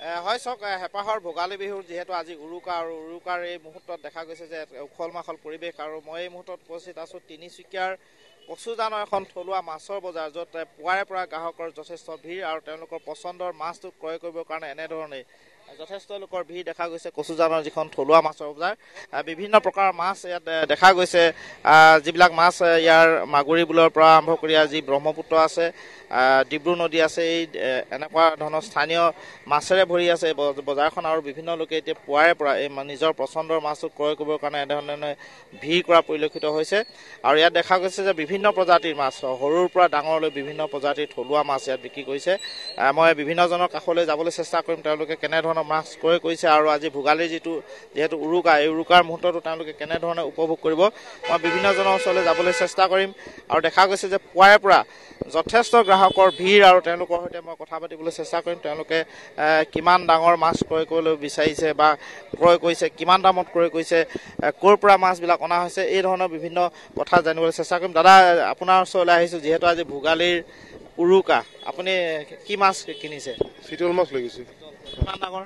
হয় চাওক, হেঁপাহৰ ভোগালী বিহুৰ যিহেতু আজি উৰুকা আৰু উৰুকাৰ এই মুহূৰ্তত দেখা গৈছে যে উখল মাখল পৰিৱেশ। আৰু মই এই মুহূৰ্তত উপস্থিত আছোঁ তিনিচুকীয়াৰ কচুজানৰ এখন থলুৱা মাছৰ বজাৰ, য'ত পুৱাৰে পৰা গ্ৰাহকৰ যথেষ্ট ভিৰ আৰু তেওঁলোকৰ পচন্দৰ মাছটো ক্ৰয় কৰিবৰ কাৰণে এনেধৰণেই যথেষ্ট লোকৰ ভিৰ দেখা গৈছে। কচুজানৰ যিখন থলুৱা মাছৰ বজাৰ, বিভিন্ন প্ৰকাৰৰ মাছ ইয়াত দেখা গৈছে। যিবিলাক মাছ ইয়াৰ মাগুৰী বিলৰ পৰা আৰম্ভ কৰি যি ব্ৰহ্মপুত্ৰ আছে, ডিব্ৰু নদী আছে, এই এনেকুৱা ধৰণৰ স্থানীয় মাছেৰে ভৰি আছে এই বজাৰখন। আৰু বিভিন্ন লোকে এতিয়া পুৱাৰে পৰা এই নিজৰ পচন্দৰ মাছটো ক্ৰয় কৰিবৰ কাৰণে এনেধৰণে ভিৰ কৰা পৰিলক্ষিত হৈছে। আৰু ইয়াত দেখা গৈছে যে বিভিন্ন প্ৰজাতিৰ মাছ, সৰুৰ পৰা ডাঙৰলৈ বিভিন্ন প্ৰজাতিৰ থলুৱা মাছ ইয়াত বিক্ৰী কৰিছে। মই বিভিন্নজনৰ কাষলৈ যাবলৈ চেষ্টা কৰিম, তেওঁলোকে কেনেধৰণৰ মাছ ক্ৰয় কৰিছে আৰু আজি ভোগালীৰ যিহেতু উৰুকা, এই উৰুকাৰ মুহূৰ্ততো তেওঁলোকে কেনেধৰণে উপভোগ কৰিব, মই বিভিন্নজনৰ ওচৰলৈ যাবলৈ চেষ্টা কৰিম। আৰু দেখা গৈছে যে পুৱাৰে পৰা যথেষ্ট গ্ৰাহকৰ ভিৰ আৰু তেওঁলোকৰ সৈতে মই কথা পাতিবলৈ চেষ্টা কৰিম। তেওঁলোকে কিমান ডাঙৰ মাছ ক্ৰয় কৰিবলৈ বিচাৰিছে বা ক্ৰয় কৰিছে, কিমান দামত ক্ৰয় কৰিছে, ক'ৰ পৰা মাছবিলাক অনা হৈছে, এই ধৰণৰ বিভিন্ন কথা জানিবলৈ চেষ্টা কৰিম। দাদা, আপোনাৰ ওচৰলৈ আহিছোঁ যিহেতু আজি ভোগালীৰ উৰুকা, আপুনি কি মাছ কিনিছে? চিতল মাছ লৈ গৈছে। কিমান ডাঙৰ?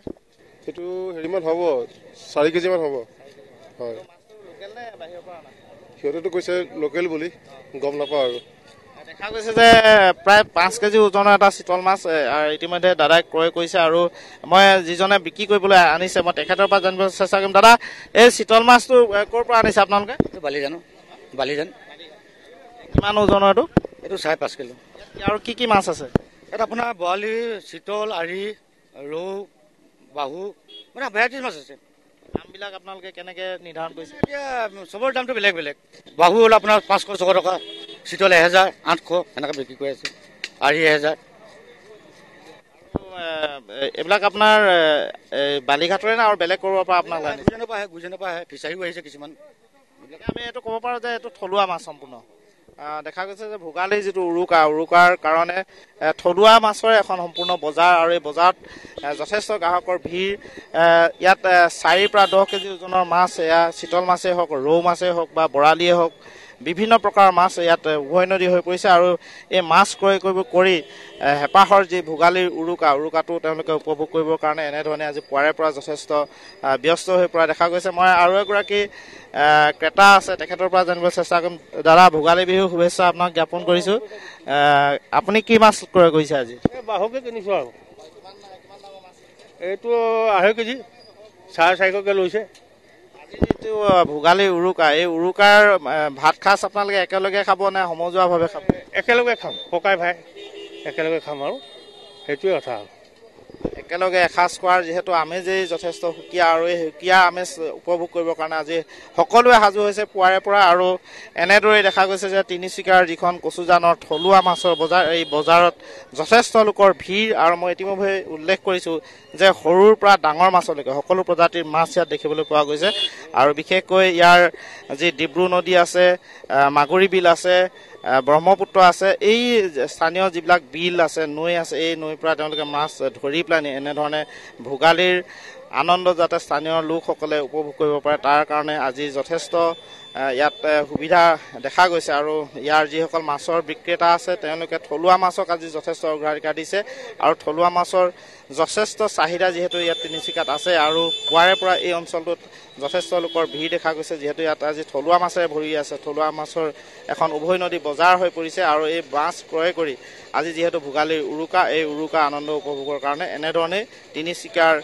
সেইটো হেৰিমান হ'ব, 4 কেজিমান হ'ব। হয়, লোকেল নে বাহিৰৰ পৰা অনা? সিহঁতেতো কৈছে লোকেল বুলি, গম নাপাওঁ আৰু। দেখা গৈছে যে প্ৰায় 5 কেজি ওজনৰ এটা চিতল মাছ ইতিমধ্যে দাদাই ক্ৰয় কৰিছে। আৰু মই যিজনে বিক্ৰী কৰিবলৈ আনিছে, মই তেখেতৰ পৰা জানিব চেষ্টা কৰিম। দাদা, এই চিতল মাছটো ক'ৰ পৰা আনিছে আপোনালোকে? বালিজান। কিমান ওজনৰ এইটো? এইটো 5.5 কিলো। আৰু কি মাছ আছে? ইয়াত আপোনাৰ বৰালি, চিতল, আৰি, ৰৌ, বাহু, মানে ভেৰাইটিজ মাছ আছে। দামবিলাক আপোনালোকে কেনেকৈ নিৰ্ধাৰণ কৰিছে? এতিয়া চবৰ দামটো বেলেগ বেলেগ। বাহু হ'ল আপোনাৰ 500-600 টকা, চিতল 1000, 800 এনেকৈ বিক্ৰী কৰি আছে, আৰি 1000। এইবিলাক আপোনাৰ বালিঘাটৰে না আৰু বেলেগ ক'ৰবাৰ পৰা আপোনাক লাগে? গুজনৰ পৰা আহে, ফিচাৰীও আহিছে কিছুমান। আমি এইটো ক'ব পাৰোঁ যে এইটো থলুৱা মাছ সম্পূৰ্ণ। দেখা গৈছে যে ভোগালীৰ যিটো উৰুকাৰ কাৰণে থলুৱা মাছৰে এখন সম্পূৰ্ণ বজাৰ, আৰু এই বজাৰত যথেষ্ট গ্ৰাহকৰ ভিৰ। ইয়াত 4 পৰা 10 কেজি ওজনৰ মাছ, এয়া চিতল মাছেই হওক, ৰৌ মাছেই হওক বা বৰালিয়ে হওক, বিভিন্ন প্ৰকাৰৰ মাছ ইয়াত উভৈনদী হৈ পৰিছে। আৰু এই মাছ ক্ৰয় কৰি হেঁপাহৰ যি ভোগালীৰ উৰুকাটো তেওঁলোকে উপভোগ কৰিবৰ কাৰণে এনেধৰণে আজি পুৱাৰে পৰা যথেষ্ট ব্যস্ত হৈ পৰা দেখা গৈছে। মই আৰু এগৰাকী ক্ৰেতা আছে, তেখেতৰ পৰা জানিবলৈ চেষ্টা কৰিম। দাদা, ভোগালী বিহুৰ শুভেচ্ছা আপোনাক জ্ঞাপন কৰিছোঁ। আপুনি কি মাছ ক্ৰয় কৰিছে আজি? বাহুকে কিনিছোঁ আৰু। এইটো 2.5 কেজি, 450কৈ লৈছে। আজি যিটো ভোগালীৰ উৰুকা, এই উৰুকাৰ ভাত সাজ আপোনালোকে একেলগে খাব নে সমজুৱাভাৱে খাব? একেলগে খাম, ককাই ভাই একেলগে খাম আৰু, সেইটোৱে কথা আৰু। একেলগে এসাঁজ খোৱাৰ যিহেতু আমেজেই যথেষ্ট সুকীয়া, আৰু এই সুকীয়া আমেজ উপভোগ কৰিবৰ কাৰণে আজি সকলোৱে সাজু হৈছে পুৱাৰে পৰা। আৰু এনেদৰেই দেখা গৈছে যে তিনিচুকীয়াৰ যিখন কচুজানৰ থলুৱা মাছৰ বজাৰ, এই বজাৰত যথেষ্ট লোকৰ ভিৰ। আৰু মই ইতিমধ্যে উল্লেখ কৰিছোঁ যে সৰুৰ পৰা ডাঙৰ মাছলৈকে সকলো প্ৰজাতিৰ মাছ ইয়াত দেখিবলৈ পোৱা গৈছে। আৰু বিশেষকৈ ইয়াৰ যি ডিব্ৰু নদী আছে, মাগুৰী বিল আছে, ব্ৰহ্মপুত্ৰ আছে, এই স্থানীয় যিবিলাক বিল আছে, নৈ আছে, এই নৈৰ পৰা তেওঁলোকে মাছ ধৰি পেলাই এনেধৰণে ভোগালীৰ আনন্দ যাতে স্থানীয় লোকসকলে উপভোগ কৰিব পাৰে, তাৰ কাৰণে আজি যথেষ্ট ইয়াত সুবিধা দেখা গৈছে। আৰু ইয়াৰ যিসকল মাছৰ বিক্ৰেতা আছে, তেওঁলোকে থলুৱা মাছক আজি যথেষ্ট অগ্ৰাধিকাৰ দিছে। আৰু থলুৱা মাছৰ যথেষ্ট চাহিদা যিহেতু ইয়াত তিনিচুকীয়াত আছে, আৰু পুৱাৰে পৰা এই অঞ্চলটোত যথেষ্ট লোকৰ ভিৰ দেখা গৈছে, যিহেতু ইয়াত আজি থলুৱা মাছেৰে ভৰি আছে। থলুৱা মাছৰ এখন উভৈনদী বজাৰ হৈ পৰিছে। আৰু এই মাছ ক্ৰয় কৰি আজি যিহেতু ভোগালীৰ উৰুকা, এই উৰুকা আনন্দ উপভোগৰ কাৰণে এনেধৰণেই তিনিচুকীয়াৰ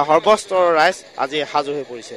সৰ্বস্তৰৰ ৰাইজ আজি সাজু হৈ পৰিছে।